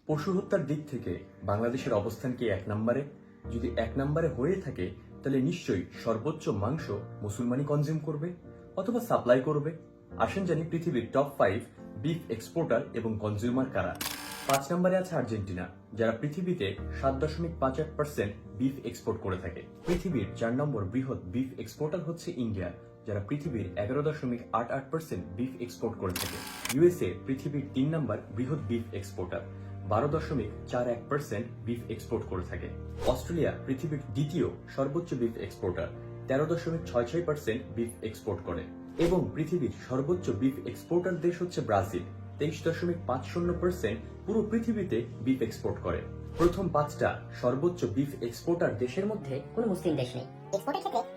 পশু হত্যার দিক থেকে বাংলাদেশের অবস্থান কি 1 নম্বরে? যদি 1 নম্বরে হয়ে থাকে তাহলে নিশ্চয়ই সর্বোচ্চ মাংস মুসলমানই কনজিউম করবে অথবা সাপ্লাই করবে। আসেন জানি পৃথিবীর টপ 5 বিফ এক্সপোর্টার এবং কনজিউমার কারা। 5 নম্বরে আছে আর্জেন্টিনা, যারা পৃথিবীতে 7.58% বিফ এক্সপোর্ট করে থাকে। পৃথিবীর 4 নম্বর বৃহৎ বিফ এক্সপোর্টার হচ্ছে ইন্ডিয়া, যারা পৃথিবীর 11.88% বিফ এক্সপোর্ট করে থাকে। ইউএসএ পৃথিবীর 3 নম্বর বৃহৎ বিফ এক্সপোর্টার, 12.41% বিফ এক্সপোর্ট করে থাকে। অস্ট্রেলিয়া পৃথিবীর দ্বিতীয় সর্বোচ্চ বিফ এক্সপোর্টার, 13.66% বিফ এক্সপোর্ট করে। এবং পৃথিবীর সর্বোচ্চ বিফ এক্সপোর্টার দেশ হচ্ছে ব্রাজিল, 23.50% পুরো পৃথিবীতে বিফ এক্সপোর্ট করে। প্রথম 5টা সর্বোচ্চ বিফ এক্সপোর্টার দেশের মধ্যে কোনো মুসলিম দেশ নেই। এক্সপোর্টের ক্ষেত্রে